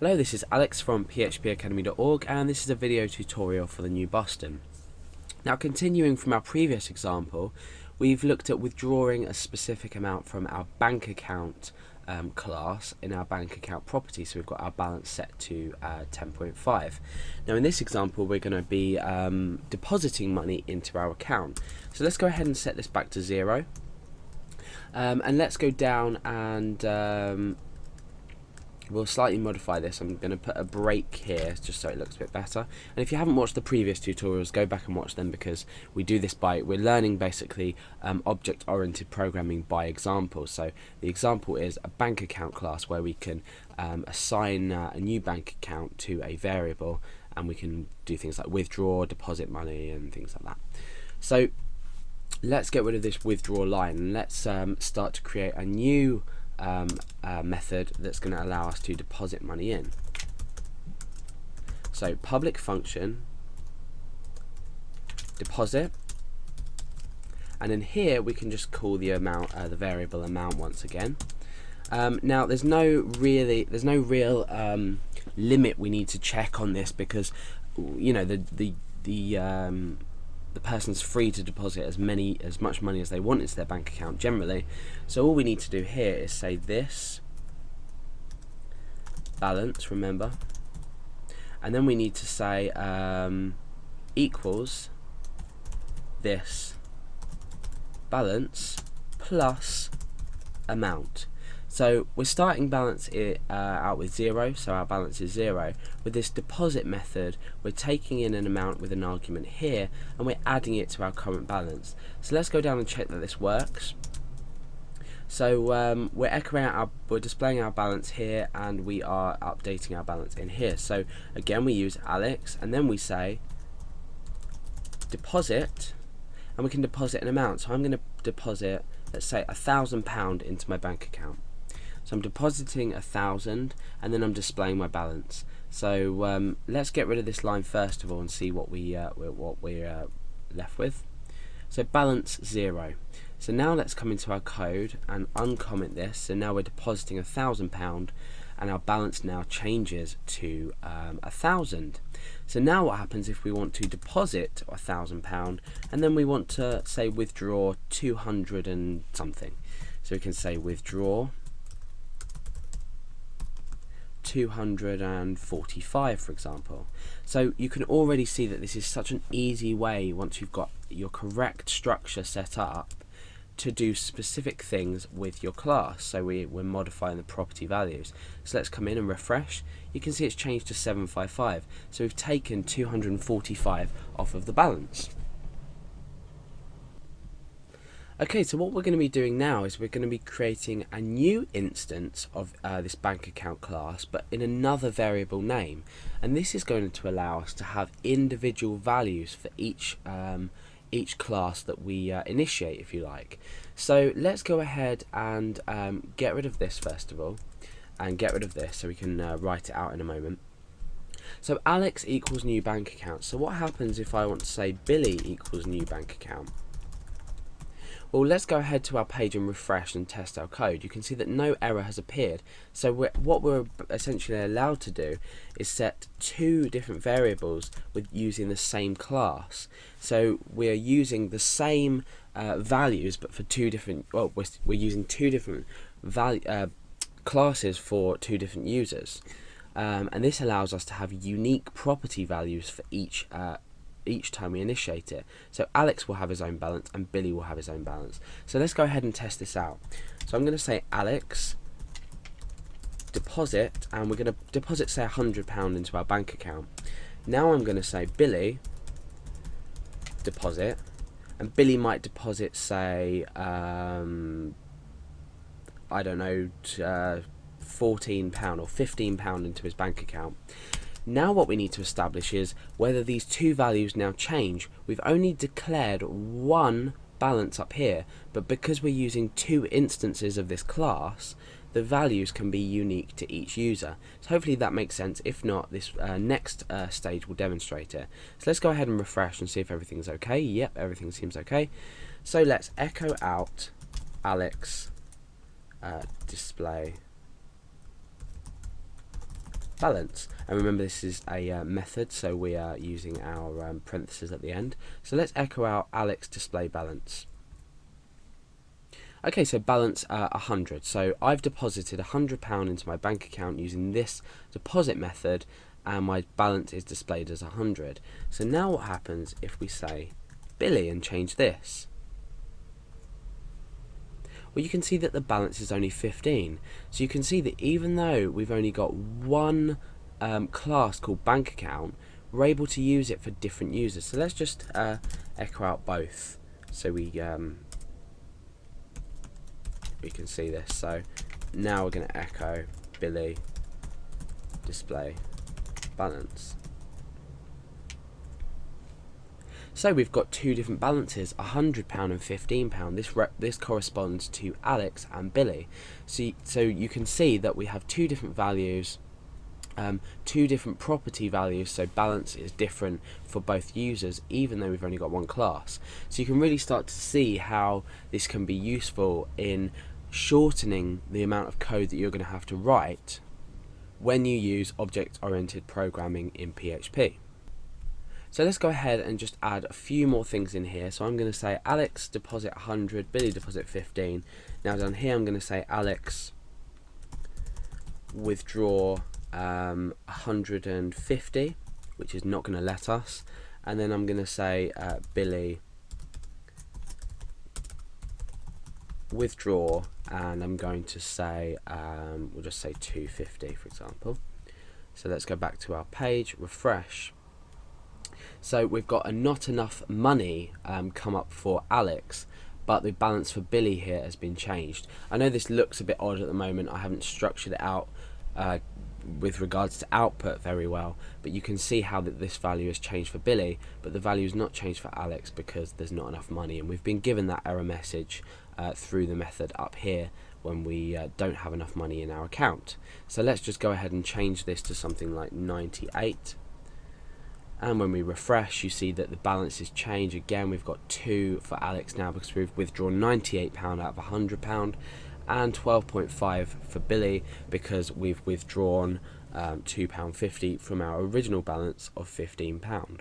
Hello, this is Alex from phpacademy.org, and this is a video tutorial for the new Boston. Now, continuing from our previous example, we've looked at withdrawing a specific amount from our bank account class in our bank account property. So we've got our balance set to 10.5. Now in this example we're going to be depositing money into our account. So let's go ahead and set this back to 0. And let's go down and we'll slightly modify this. I'm going to put a break here just so it looks a bit better. And if you haven't watched the previous tutorials, go back and watch them, because we do this we're learning basically object-oriented programming by example. So the example is a bank account class where we can assign a new bank account to a variable, and we can do things like withdraw, deposit money and things like that. So let's get rid of this withdraw line and let's start to create a new method that's going to allow us to deposit money in. So public function deposit, and in here we can just call the amount, the variable amount once again. Now there's no real limit we need to check on this, because you know the person's free to deposit as much money as they want into their bank account generally. So all we need to do here is say this balance, remember, and then we need to say equals this balance plus amount. So we're starting balance out with 0, so our balance is 0. With this deposit method, we're taking in an amount with an argument here, and we're adding it to our current balance. So let's go down and check that this works. So we're displaying our balance here, and we are updating our balance in here. So again, we use Alex, and then we say deposit, and we can deposit an amount. So I'm going to deposit, let's say, £1,000 into my bank account. So I'm depositing 1,000, and then I'm displaying my balance. So let's get rid of this line first of all and see what we're left with. So balance 0. So now let's come into our code and uncomment this. So now we're depositing £1,000, and our balance now changes to 1,000. So now what happens if we want to deposit £1,000 and then we want to say withdraw 200 and something? So we can say withdraw 245, for example. So you can already see that this is such an easy way, once you've got your correct structure set up, to do specific things with your class. So we're modifying the property values. So let's come in and refresh. You can see it's changed to 755. So we've taken 245 off of the balance. Okay, so what we're going to be doing now is we're going to be creating a new instance of this bank account class, but in another variable name, and this is going to allow us to have individual values for each class that we initiate, if you like. So let's go ahead and get rid of this first of all, and get rid of this so we can write it out in a moment. So Alex equals new bank account. So what happens if I want to say Billy equals new bank account? Well, let's go ahead to our page and refresh and test our code. You can see that no error has appeared. So what we're essentially allowed to do is set two different variables with using the same class. So we're using the same values, but for two different. Well, we're using two different classes for two different users, and this allows us to have unique property values for each time we initiate it. So Alex will have his own balance and Billy will have his own balance. So let's go ahead and test this out. So I'm going to say Alex deposit, and we're going to deposit, say, £100 into our bank account. Now I'm going to say Billy deposit, and Billy might deposit, say, I don't know, £14 or £15 into his bank account. Now what we need to establish is whether these two values now change. We've only declared one balance up here, but because we're using two instances of this class, the values can be unique to each user. So hopefully that makes sense. If not, this next stage will demonstrate it. So let's go ahead and refresh and see if everything's okay. Yep, everything seems okay. So let's echo out Alex display balance. And remember, this is a method, so we are using our parentheses at the end. So let's echo out Alex display balance. Okay, so balance 100. So I've deposited £100 into my bank account using this deposit method, and my balance is displayed as 100. So now what happens if we say Billy and change this? Well, you can see that the balance is only 15. So you can see that even though we've only got one class called bank account, we're able to use it for different users. So let's just echo out both so we can see this. So now we're going to echo Billy display balance. So we've got two different balances, £100 and £15. This corresponds to Alex and Billy. So you can see that we have two different values, two different property values, so balance is different for both users even though we've only got one class. So you can really start to see how this can be useful in shortening the amount of code that you're going to have to write when you use object-oriented programming in PHP. So let's go ahead and just add a few more things in here. So I'm going to say Alex deposit 100, Billy deposit 15. Now down here I'm going to say Alex withdraw 150, which is not going to let us. And then I'm going to say Billy withdraw, and I'm going to say we'll just say 250 for example. So let's go back to our page, refresh. So we've got a not enough money come up for Alex, but the balance for Billy here has been changed. I know this looks a bit odd at the moment. I haven't structured it out with regards to output very well, but you can see how this value has changed for Billy, but the value is not changed for Alex because there's not enough money, and we've been given that error message through the method up here when we don't have enough money in our account. So let's just go ahead and change this to something like 98. And when we refresh, you see that the balances change again. We've got 2 for Alex now because we've withdrawn £98 out of £100, and 12.5 for Billy because we've withdrawn £2.50 from our original balance of £15.